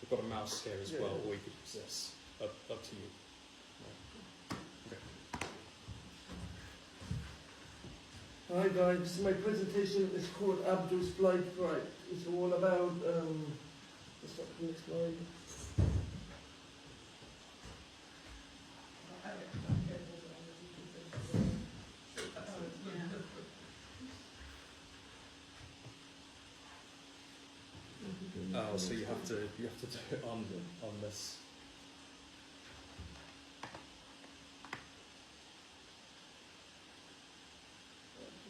We've got a mouse here as Yeah. well, or you could use this. Up to you. Okay. Hi guys, my presentation is called Abdul's Fright. It's all about, let's not the next slide. Oh, so you have to do it on this.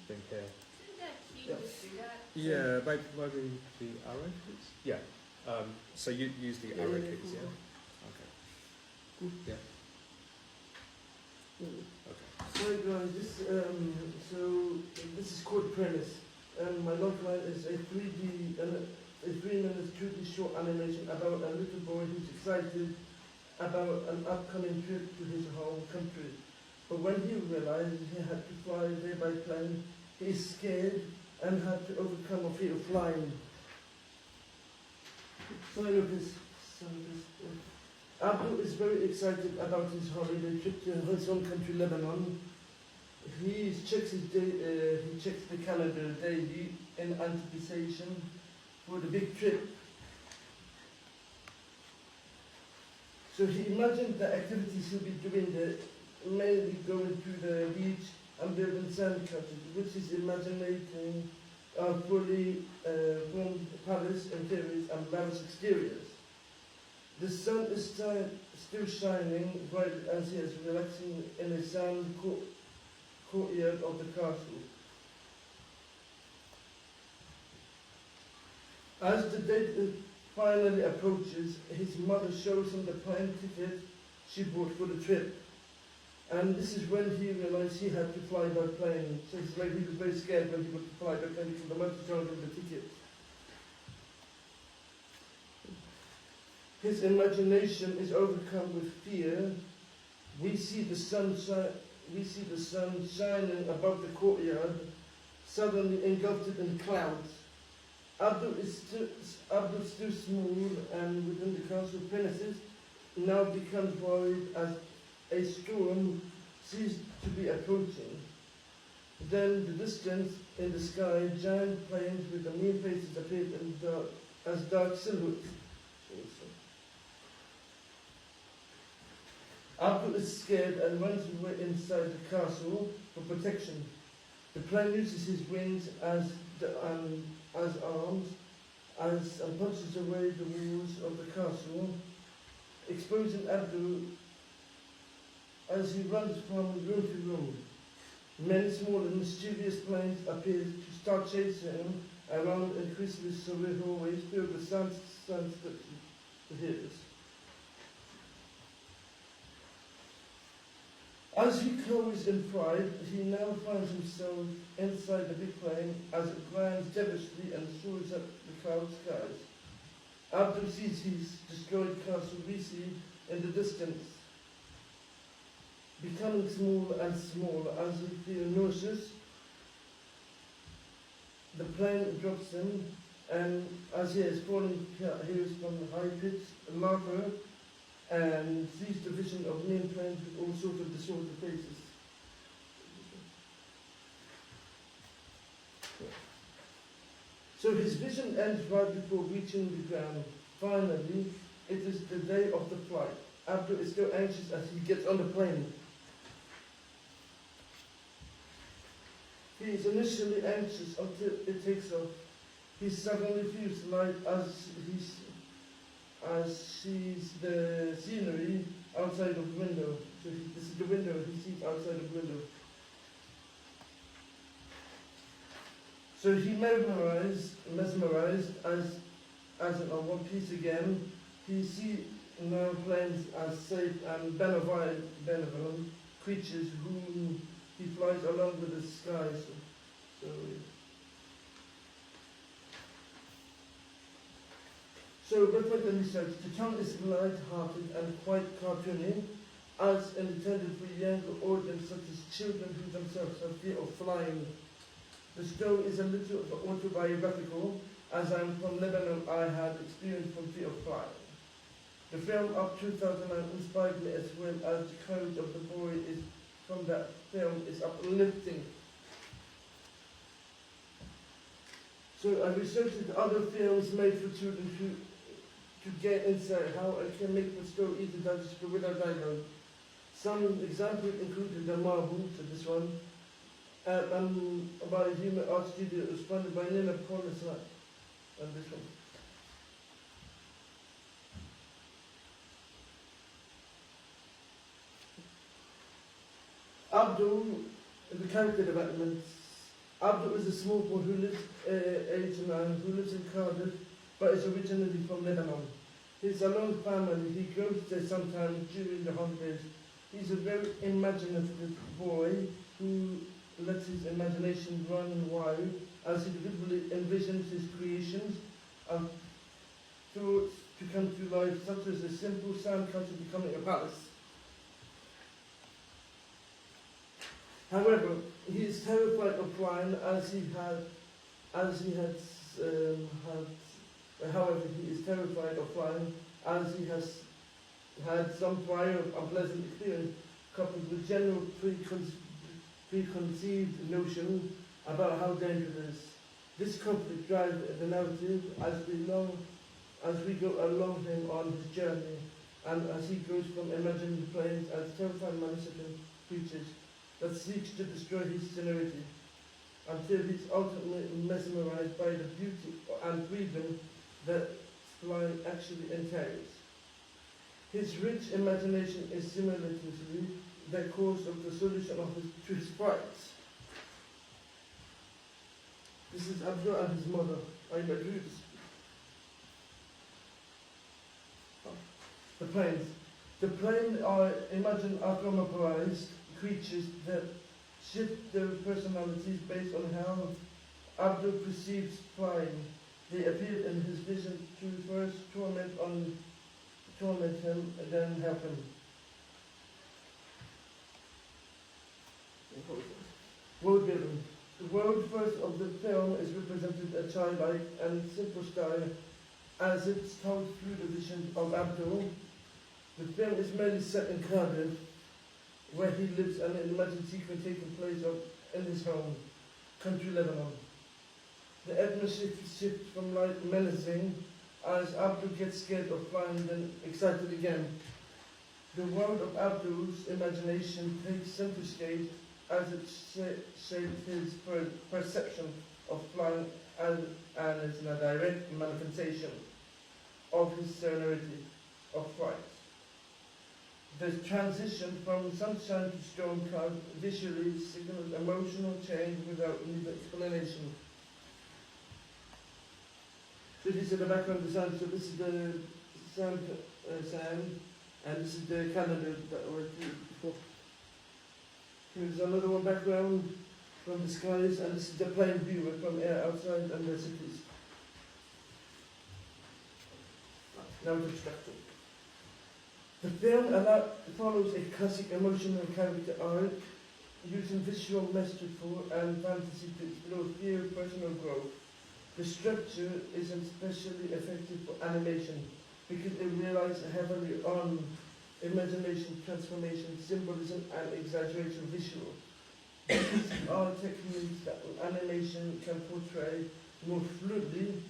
Thing here. Isn't that key to do that? Yeah, maybe the arrow keys. Yeah. So you use the arrow keys. Yeah. Okay. Yeah. Okay. So guys, this is called Premise. My logline is a 3-minute 2D short animation about a little boy who's excited about an upcoming trip to his home country. But when he realized he had to fly there by plane, he's scared and had to overcome a fear of flying. Abdul is very excited about his holiday trip to his home country, Lebanon. He checks the calendar daily in anticipation for the big trip. So he imagined the activities he'll be doing there, mainly going to the beach and building sand castles, which is imagining fully formed palace interiors and lavish exteriors. The sun is still shining bright as he is relaxing in a sand courtyard of the castle. As the date finally approaches, his mother shows him the plane ticket she bought for the trip. And this is when he realized he had to fly by plane. So it's like he was very scared when he would fly by plane because the mother showed him the ticket. His imagination is overcome with fear. We see the sun shining above the courtyard, suddenly engulfed in clouds. Abdul is still small and within the castle premises now becomes worried as a storm seems to be approaching. Then the distance in the sky, giant planes with the mean faces appeared as dark silhouettes. Abdul is scared and runs away inside the castle for protection. The plane uses his wings as arms and punches away the walls of the castle, exposing Abdul as he runs from room to room. Many small and mischievous planes appear to start chasing him around increasingly surreal hallways filled with sand hills. As he cowers in fright, he now finds himself inside the big plane as it grinds devilishly and soars up the cloud skies. Abdul sees his destroyed castle recede in the distance, becoming smaller and smaller as he feels nauseous. The plane drops him, and as he is falling, he hears from the high-pitched laughter and sees the vision of main planes with all sorts of disordered faces. So his vision ends right before reaching the ground. Finally, it is the day of the flight. Abdul is still anxious as he gets on the plane. He is initially anxious until it takes off. He suddenly feels light as sees the scenery outside of the window. So this is the window he sees outside of the window. So he mesmerized as in One Piece again. He sees now planes as safe and benevolent creatures whom he flies along with the skies. So reflect on research. The tone is light-hearted and quite cartoony, as intended for younger audience such as children who themselves have fear of flying. The story is a little autobiographical, as I'm from Lebanon. I had experience from fear of flying. The film of 2009 inspired me as well, as the courage of the boy is from that film is uplifting. So I researched other films made for children to get insight how I can make the story easy to digest without dialogue. Some examples included The Marvel, so this one, about a human art studio. It was funded by Nina Paulson, and this one. Abdul, the character development. Abdul is a small boy who lives, aged man, who lives in Cardiff, but is originally from Lebanon. He's a lone family. He goes there sometimes during the holidays. He's a very imaginative boy who lets his imagination run wild as he vividly envisions his creations and thoughts to come to life, such as a simple sandcastle becoming a palace. However, he is terrified of flying however, he is terrified of flying as he has had some prior unpleasant experience coupled with general preconceived notion about how dangerous it is. This conflict drives the narrative as we go along him on his journey, and as he goes from imagining planes as terrifying manifesting creatures that seeks to destroy his serenity, until he's ultimately mesmerized by the beauty and freedom that flying actually entails. His rich imagination is simultaneously the cause of the solution to his fright. This is Abdul and his mother. I agree with this. The planes. The planes are imagined anthropomorphized creatures that shift their personalities based on how Abdul perceives flying. They appear in his vision to first torment him and then help him. World building. The world first of the film is represented a childlike and simple style as it's told through the vision of Abdul. The film is mainly set in Cardiff, where he lives, and an imagined sequence taking place in his home, country Lebanon. The atmosphere shifts from light menacing as Abdul gets scared of flying, then excited again. The world of Abdul's imagination takes center stage as it shapes his perception of flying and is a direct manifestation of his serenity of flight. The transition from sunshine to storm cloud visually signals emotional change without need explanation. So this is the background design. So this is the sand, and this is the calendar that were before. Here's another one background from the skies, and this is the plane view from air outside and the cities. Now the structure. The film follows a classic emotional character arc, using visual metaphor and fantasy to explore fear, personal growth. The structure is especially effective for animation because it relies heavily on imagination, transformation, symbolism, and exaggeration visual. These are techniques that animation can portray more fluidly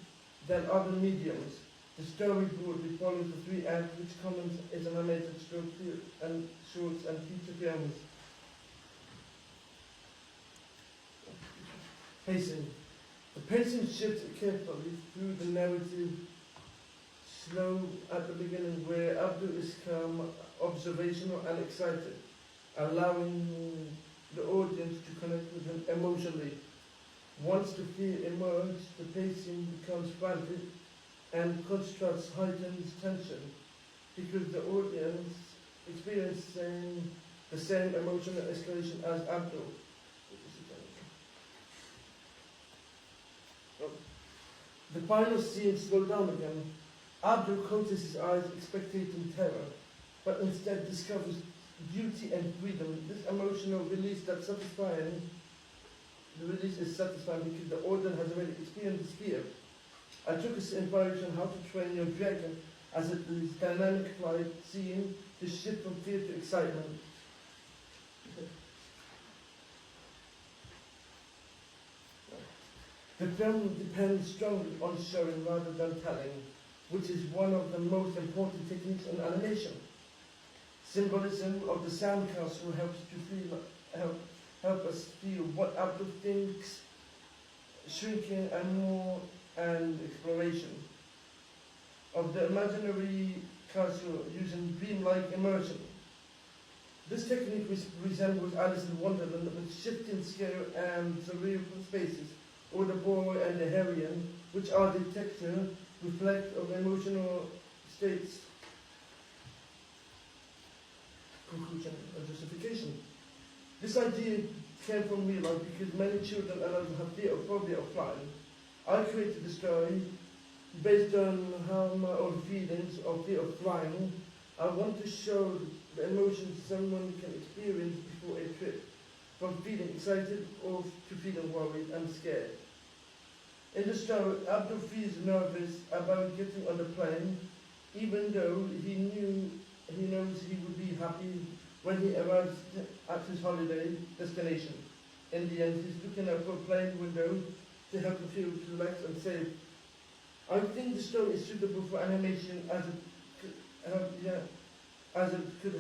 than other mediums. The storyboard we follow the 3 acts, which comments is an animated short and shorts and feature films. Pacing. The pacing shifts carefully through the narrative, slow at the beginning where Abdul is calm, observational and excited, allowing the audience to connect with him emotionally. Once the fear emerges, the pacing becomes frantic and contrasts heightens tension because the audience experiencing the same emotional escalation as Abdul. The final scene slows down again. Abdul closes his eyes, expecting terror, but instead discovers beauty and freedom. This emotional release that's satisfying. The release is satisfying because the audience has already experienced fear. I took this inspiration how to train your dragon as it is dynamic flight scene to shift from fear to excitement. The film depends strongly on showing rather than telling, which is one of the most important techniques in animation. Symbolism of the sandcastle helps to feel, help us feel what Abdul thinks, shrinking and more, and exploration of the imaginary castle using dreamlike immersion. This technique resembles Alice in Wonderland with shifting scale and surreal spaces, or the boy and the heroine, which are the texture reflect of emotional states. Conclusion and justification. This idea came from real life because many children and adults have fear of phobia of flying. I created the story based on how my own feelings of fear of flying. I want to show the emotions someone can experience before a trip, from feeling excited or to feeling worried and scared. In the story, Abdul feels nervous about getting on the plane, even though he knows he would be happy when he arrives at his holiday destination. In the end, he's looking out for a plane window to help him feel relaxed and safe. I think the story is suitable for animation as it could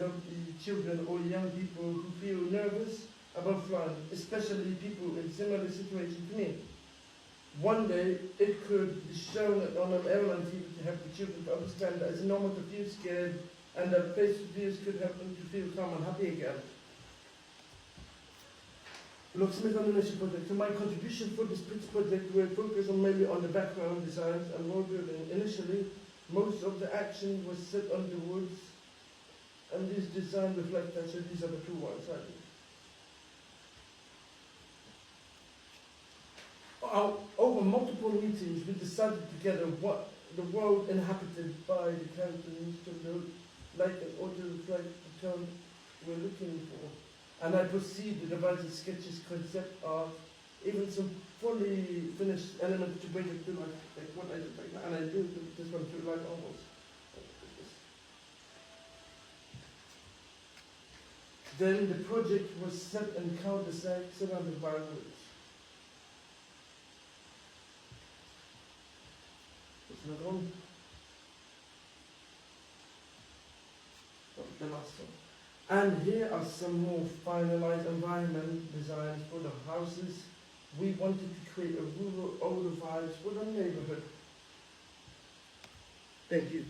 help the children or young people who feel nervous about flying, especially people in similar situations to me. One day, it could be shown on an airline TV to help the children to understand that it's normal to feel scared and that face-to-face could help them to feel calm and happy again. Locksmith Animation Project. So my contribution for this project will focus mainly on the background designs and world building. Initially, most of the action was set on the woods, and this design reflects that, so these are the two ones. Over multiple meetings, we decided together what the world inhabited by the characters needs to look like in order to reflect the tone we're looking for. And I proceed to devise sketches, concept art, even some fully finished elements to bring it to like what I did like that. And I do this one to like almost. Then the project was set in cul-de-sac surrounded by woods. Another one. Oh, the last one. And here are some more finalized environment designs for the houses. We wanted to create a rural, older vibes for the neighborhood. Thank you.